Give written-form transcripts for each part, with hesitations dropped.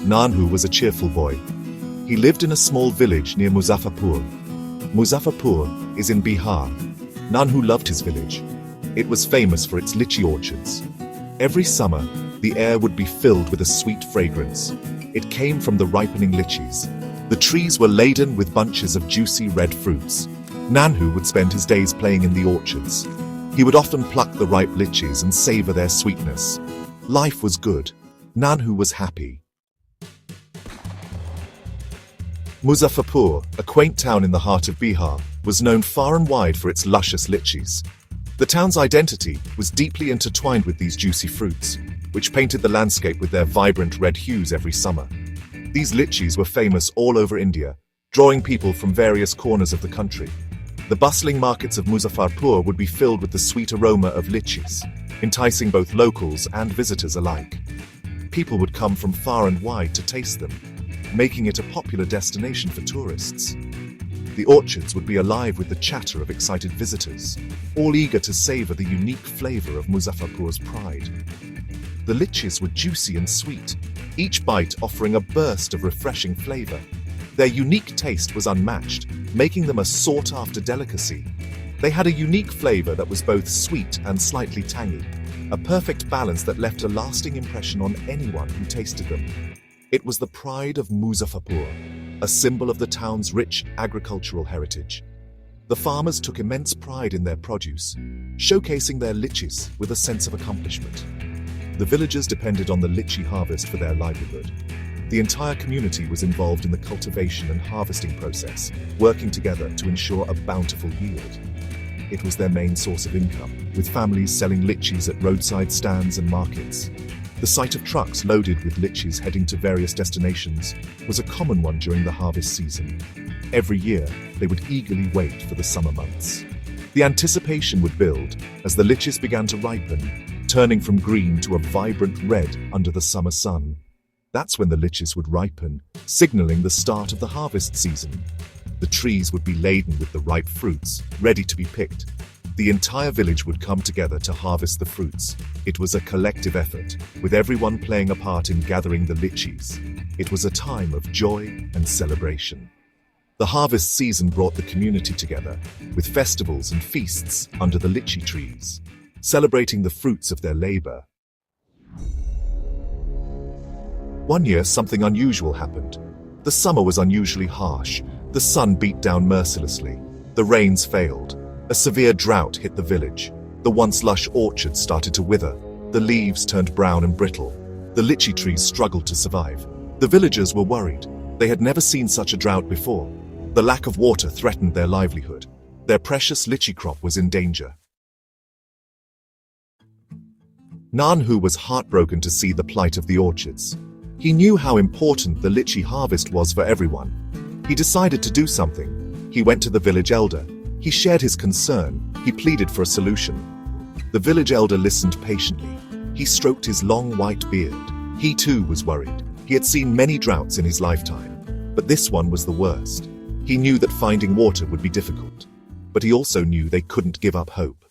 Nanhu was a cheerful boy. He lived in a small village near Muzaffarpur. Muzaffarpur is in Bihar. Nanhu loved his village. It was famous for its litchi orchards. Every summer, the air would be filled with a sweet fragrance. It came from the ripening litchis. The trees were laden with bunches of juicy red fruits. Nanhu would spend his days playing in the orchards. He would often pluck the ripe litchis and savor their sweetness. Life was good. Nanhu was happy. Muzaffarpur, a quaint town in the heart of Bihar, was known far and wide for its luscious litchis. The town's identity was deeply intertwined with these juicy fruits, which painted the landscape with their vibrant red hues every summer. These litchis were famous all over India, drawing people from various corners of the country. The bustling markets of Muzaffarpur would be filled with the sweet aroma of litchis, enticing both locals and visitors alike. People would come from far and wide to taste them, making it a popular destination for tourists. The orchards would be alive with the chatter of excited visitors, all eager to savor the unique flavor of Muzaffarpur's pride. The litchis were juicy and sweet, each bite offering a burst of refreshing flavor. Their unique taste was unmatched, making them a sought-after delicacy. They had a unique flavor that was both sweet and slightly tangy, a perfect balance that left a lasting impression on anyone who tasted them. It was the pride of Muzaffarpur, a symbol of the town's rich agricultural heritage. The farmers took immense pride in their produce, showcasing their litchis with a sense of accomplishment. The villagers depended on the litchi harvest for their livelihood. The entire community was involved in the cultivation and harvesting process, working together to ensure a bountiful yield. It was their main source of income, with families selling litchis at roadside stands and markets. The sight of trucks loaded with litchis heading to various destinations was a common one during the harvest season. Every year, they would eagerly wait for the summer months. The anticipation would build as the litchis began to ripen, turning from green to a vibrant red under the summer sun. That's when the litchis would ripen, signaling the start of the harvest season. The trees would be laden with the ripe fruits, ready to be picked. The entire village would come together to harvest the fruits. It was a collective effort, with everyone playing a part in gathering the litchis. It was a time of joy and celebration. The harvest season brought the community together, with festivals and feasts under the litchi trees, celebrating the fruits of their labor. One year, something unusual happened. The summer was unusually harsh. The sun beat down mercilessly. The rains failed. A severe drought hit the village. The once lush orchards started to wither. The leaves turned brown and brittle. The litchi trees struggled to survive. The villagers were worried. They had never seen such a drought before. The lack of water threatened their livelihood. Their precious litchi crop was in danger. Nanhu was heartbroken to see the plight of the orchards. He knew how important the litchi harvest was for everyone. He decided to do something. He went to the village elder. He shared his concern. He pleaded for a solution. The village elder listened patiently. He stroked his long white beard. He too was worried. He had seen many droughts in his lifetime, but this one was the worst. He knew that finding water would be difficult, but he also knew they couldn't give up hope.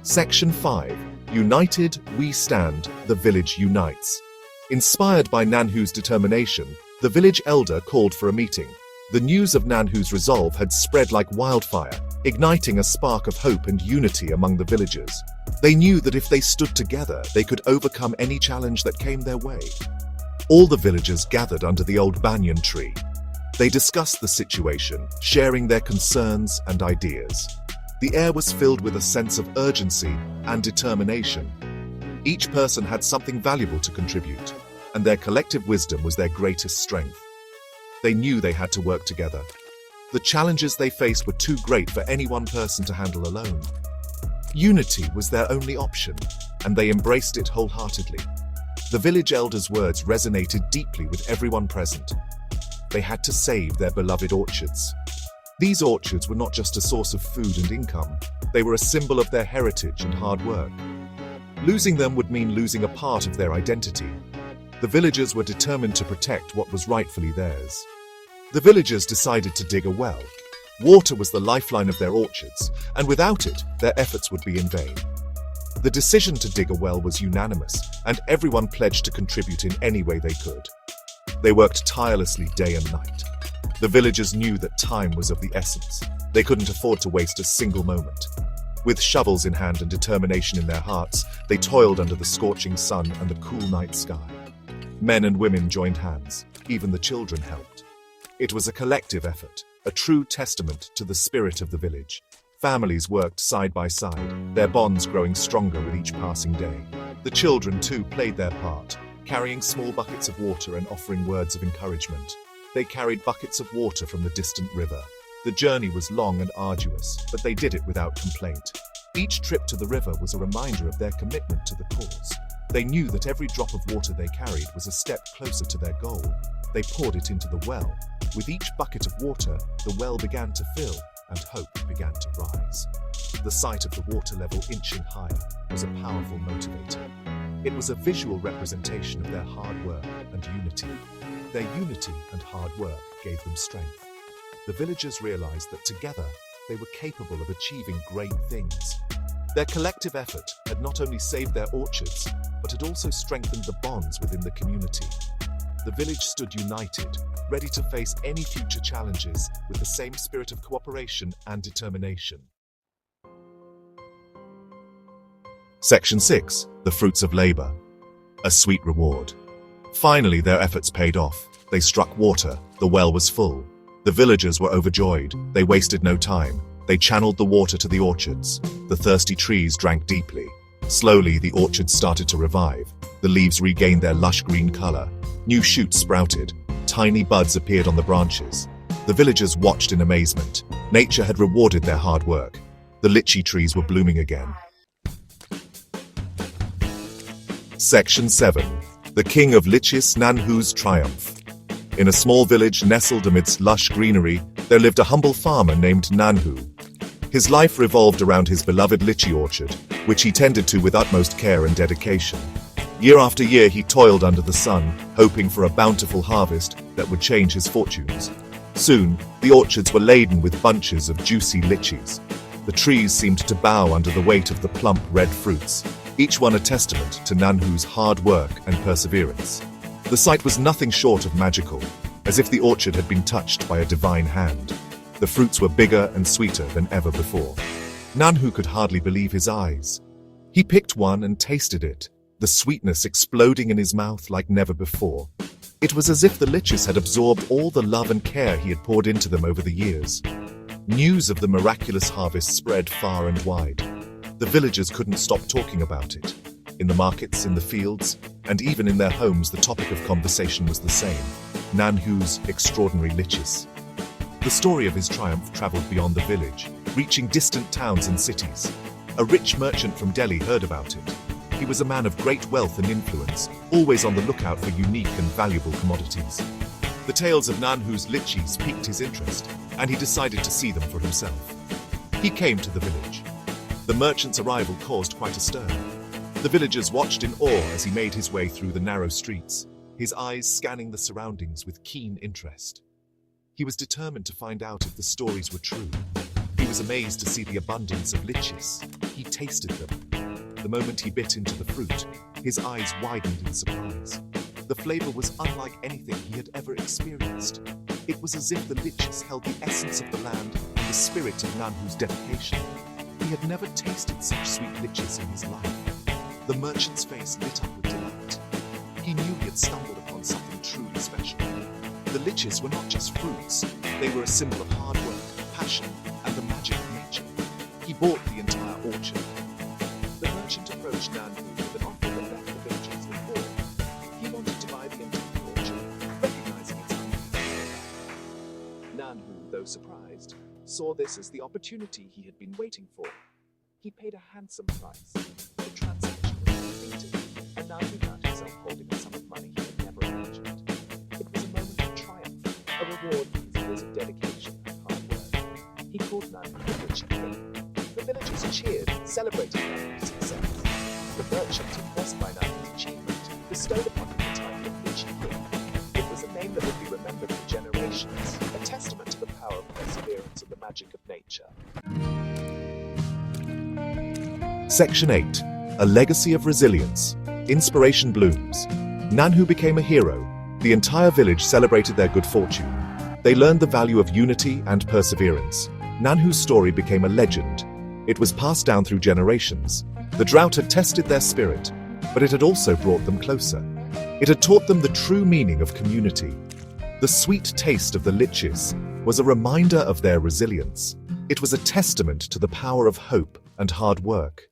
Section 5. United, we stand, the village unites. Inspired by Nanhu's determination, the village elder called for a meeting. The news of Nanhu's resolve had spread like wildfire, igniting a spark of hope and unity among the villagers. They knew that if they stood together, they could overcome any challenge that came their way. All the villagers gathered under the old banyan tree. They discussed the situation, sharing their concerns and ideas. The air was filled with a sense of urgency and determination. Each person had something valuable to contribute, and their collective wisdom was their greatest strength. They knew they had to work together. The challenges they faced were too great for any one person to handle alone. Unity was their only option, and they embraced it wholeheartedly. The village elder's words resonated deeply with everyone present. They had to save their beloved orchards. These orchards were not just a source of food and income, they were a symbol of their heritage and hard work. Losing them would mean losing a part of their identity. The villagers were determined to protect what was rightfully theirs. The villagers decided to dig a well. Water was the lifeline of their orchards, and without it, their efforts would be in vain. The decision to dig a well was unanimous, and everyone pledged to contribute in any way they could. They worked tirelessly day and night. The villagers knew that time was of the essence. They couldn't afford to waste a single moment. With shovels in hand and determination in their hearts, they toiled under the scorching sun and the cool night sky. Men and women joined hands. Even the children helped. It was a collective effort, a true testament to the spirit of the village. Families worked side by side, their bonds growing stronger with each passing day. The children, too, played their part, carrying small buckets of water and offering words of encouragement. They carried buckets of water from the distant river. The journey was long and arduous, but they did it without complaint. Each trip to the river was a reminder of their commitment to the cause. They knew that every drop of water they carried was a step closer to their goal. They poured it into the well. With each bucket of water, the well began to fill, and hope began to rise. The sight of the water level inching higher was a powerful motivator. It was a visual representation of their hard work and unity. Their unity and hard work gave them strength. The villagers realized that together, they were capable of achieving great things. Their collective effort had not only saved their orchards, but had also strengthened the bonds within the community. The village stood united, ready to face any future challenges with the same spirit of cooperation and determination. Section 6. The Fruits of Labor. A sweet reward. Finally, their efforts paid off. They struck water. The well was full. The villagers were overjoyed. They wasted no time. They channeled the water to the orchards. The thirsty trees drank deeply. Slowly, the orchards started to revive. The leaves regained their lush green color. New shoots sprouted. Tiny buds appeared on the branches. The villagers watched in amazement. Nature had rewarded their hard work. The litchi trees were blooming again. Section 7. The King of Litchis Nanhu's Triumph. In a small village nestled amidst lush greenery, there lived a humble farmer named Nanhu. His life revolved around his beloved litchi orchard, which he tended to with utmost care and dedication. Year after year he toiled under the sun, hoping for a bountiful harvest that would change his fortunes. Soon, the orchards were laden with bunches of juicy litchis. The trees seemed to bow under the weight of the plump red fruits, each one a testament to Nanhu's hard work and perseverance. The sight was nothing short of magical, as if the orchard had been touched by a divine hand. The fruits were bigger and sweeter than ever before. Nanhu could hardly believe his eyes. He picked one and tasted it, the sweetness exploding in his mouth like never before. It was as if the lichis had absorbed all the love and care he had poured into them over the years. News of the miraculous harvest spread far and wide. The villagers couldn't stop talking about it. In the markets, in the fields, and even in their homes, the topic of conversation was the same: Nanhu's extraordinary lichis. The story of his triumph traveled beyond the village, reaching distant towns and cities. A rich merchant from Delhi heard about it. He was a man of great wealth and influence, always on the lookout for unique and valuable commodities. The tales of Nanhu's lichis piqued his interest, and he decided to see them for himself. He came to the village. The merchant's arrival caused quite a stir. The villagers watched in awe as he made his way through the narrow streets, his eyes scanning the surroundings with keen interest. He was determined to find out if the stories were true. He was amazed to see the abundance of lichis. He tasted them. The moment he bit into the fruit, his eyes widened in surprise. The flavor was unlike anything he had ever experienced. It was as if the lichis held the essence of the land and the spirit of Nanhu's dedication. He had never tasted such sweet lichis in his life. The merchant's face lit up with delight. He knew he had stumbled upon something truly special. The lichis were not just fruits, they were a symbol of hard work, passion, and the magic of nature. He bought the entire orchard. The merchant approached Nanhu with an offer that left the villagers in awe. He wanted to buy the entire orchard, recognizing its unmatched value. Nanhu, though surprised, saw this as the opportunity he had been waiting for. He paid a handsome price. The transaction was completed, and now he found himself holding a sum of money he had never imagined. It was a moment of triumph, a reward for his years of dedication and hard work. He called Nanhu the Litchi King. The villagers cheered, celebrating Nanhu's success. The merchant, impressed by Nanhu's achievement, bestowed upon him the title of Litchi King. It was a name that would be remembered for generations, a testament to the power of perseverance and the magic of nature. Section 8. A legacy of resilience. Inspiration blooms. Nanhu became a hero. The entire village celebrated their good fortune. They learned the value of unity and perseverance. Nanhu's story became a legend. It was passed down through generations. The drought had tested their spirit, but it had also brought them closer. It had taught them the true meaning of community. The sweet taste of the litchis was a reminder of their resilience. It was a testament to the power of hope and hard work.